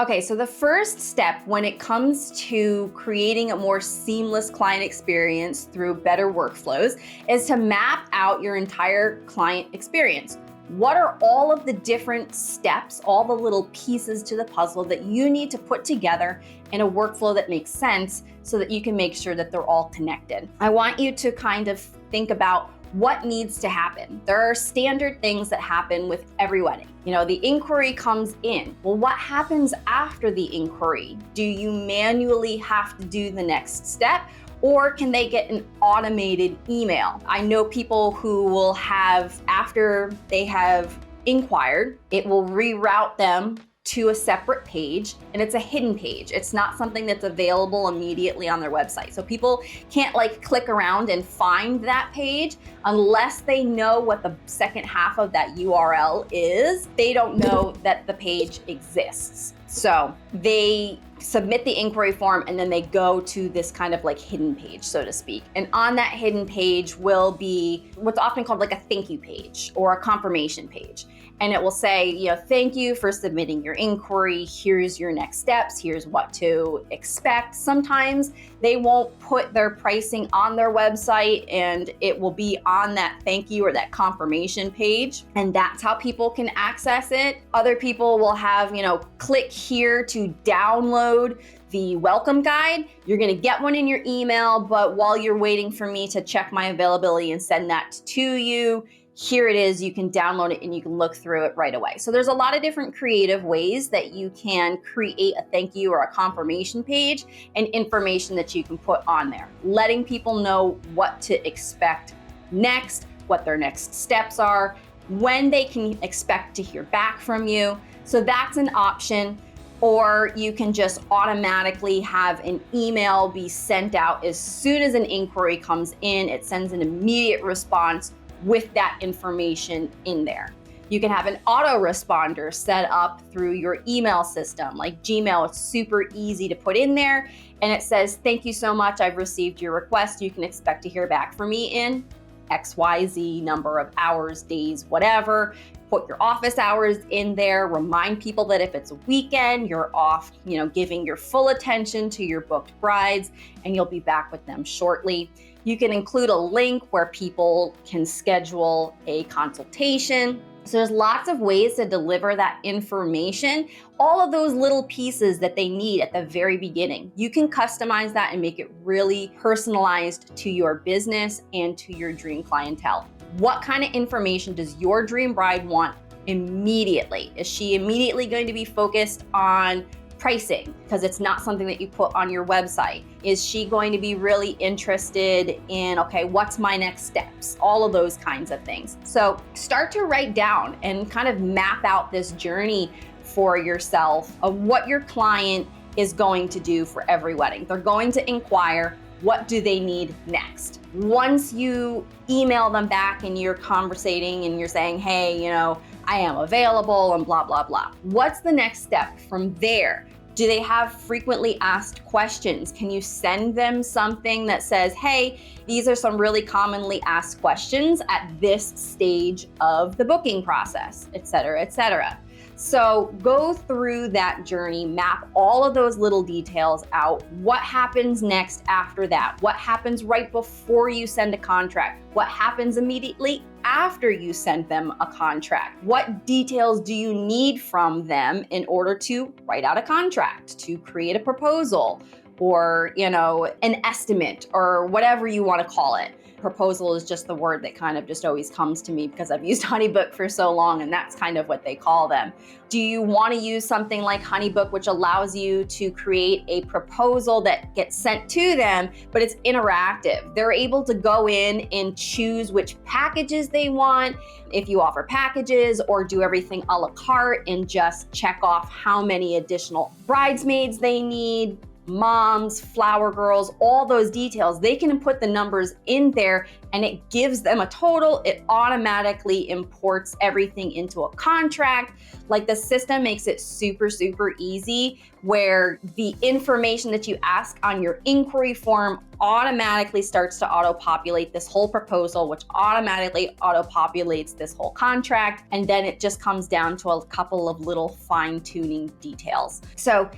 Okay, so the first step when it comes to creating a more seamless client experience through better workflows is to map out your entire client experience. What are all of the different steps, all the little pieces to the puzzle that you need to put together in a workflow that makes sense so that you can make sure that they're all connected? I want you to kind of think about what needs to happen. There are standard things that happen with every wedding. The inquiry comes in. Well, what happens after the inquiry? Do you manually have to do the next step? Or can they get an automated email? I know people who will have, after they have inquired, it will reroute them to a separate page, and it's a hidden page. It's not something that's available immediately on their website. So people can't click around and find that page unless they know what the second half of that URL is. They don't know that the page exists. So they submit the inquiry form and then they go to this kind of hidden page, so to speak. And on that hidden page will be what's often called a thank you page or a confirmation page. And it will say, thank you for submitting your inquiry. Here's your next steps. Here's what to expect. Sometimes they won't put their pricing on their website and it will be on that thank you or that confirmation page. And that's how people can access it. Other people will have, click here to download the welcome guide. You're gonna get one in your email, but while you're waiting for me to check my availability and send that to you, here it is, you can download it and you can look through it right away. So there's a lot of different creative ways that you can create a thank you or a confirmation page and information that you can put on there, letting people know what to expect next, what their next steps are, when they can expect to hear back from you. So that's an option. Or you can just automatically have an email be sent out as soon as an inquiry comes in. It sends an immediate response with that information in there. You can have an autoresponder set up through your email system, like Gmail. It's super easy to put in there, and it says, thank you so much, I've received your request. You can expect to hear back from me in XYZ number of hours, days, whatever. Put your office hours in there. Remind people that if it's a weekend, you're off, giving your full attention to your booked brides, and you'll be back with them shortly. You can include a link where people can schedule a consultation. So there's lots of ways to deliver that information, all of those little pieces that they need at the very beginning. You can customize that and make it really personalized to your business and to your dream clientele. What kind of information does your dream bride want immediately? Is she immediately going to be focused on pricing because it's not something that you put on your website? Is she going to be really interested in, okay, what's my next steps? All of those kinds of things. So start to write down and kind of map out this journey for yourself of what your client is going to do for every wedding. They're going to inquire, what do they need next? Once you email them back and you're conversating and you're saying, hey, I am available and blah, blah, blah. What's the next step from there? Do they have frequently asked questions? Can you send them something that says, hey, these are some really commonly asked questions at this stage of the booking process, et cetera, et cetera. So go through that journey, map all of those little details out. What happens next after that? What happens right before you send a contract? What happens immediately after you send them a contract? What details do you need from them in order to write out a contract, to create a proposal, or, an estimate, or whatever you want to call it? Proposal is just the word that kind of just always comes to me because I've used HoneyBook for so long, and that's kind of what they call them. Do you want to use something like HoneyBook, which allows you to create a proposal that gets sent to them, but it's interactive? They're able to go in and choose which packages they want, if you offer packages, or do everything a la carte and just check off how many additional bridesmaids they need. moms, flower girls, all those details. They can put the numbers in there and it gives them a total. It automatically imports everything into a contract. Like, the system makes it super, super easy, where the information that you ask on your inquiry form automatically starts to auto-populate this whole proposal, which automatically auto-populates this whole contract. And then it just comes down to a couple of little fine-tuning details. So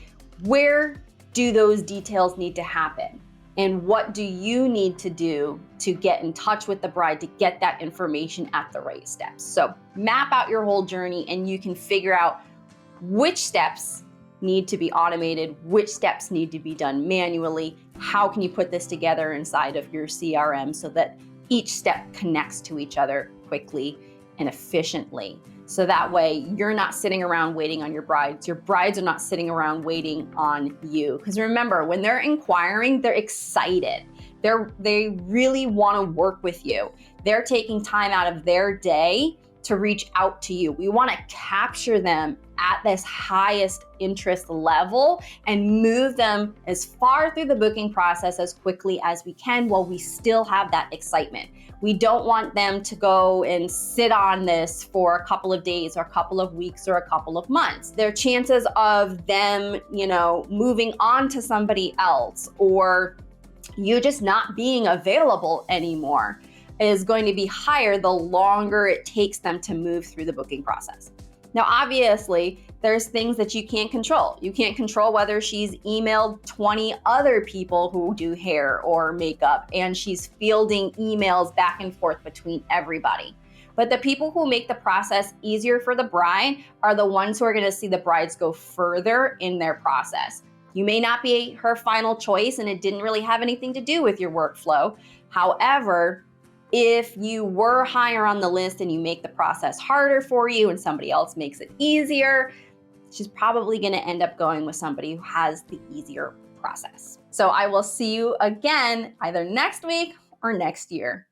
where do those details need to happen? And what do you need to do to get in touch with the bride to get that information at the right steps? So map out your whole journey and you can figure out which steps need to be automated, which steps need to be done manually. How can you put this together inside of your CRM so that each step connects to each other quickly and efficiently? So that way you're not sitting around waiting on your brides. Your brides are not sitting around waiting on you. Because remember, when they're inquiring, they're excited. They really want to work with you. They're taking time out of their day to reach out to you. We want to capture them at this highest interest level and move them as far through the booking process as quickly as we can while we still have that excitement. We don't want them to go and sit on this for a couple of days or a couple of weeks or a couple of months. Their chances of them, moving on to somebody else or you just not being available anymore is going to be higher the longer it takes them to move through the booking process. Now, obviously, there's things that you can't control. You can't control whether she's emailed 20 other people who do hair or makeup and she's fielding emails back and forth between everybody. But the people who make the process easier for the bride are the ones who are going to see the brides go further in their process. You may not be her final choice and it didn't really have anything to do with your workflow. However, if you were higher on the list and you make the process harder for you and somebody else makes it easier, she's probably going to end up going with somebody who has the easier process. So I will see you again either next week or next year.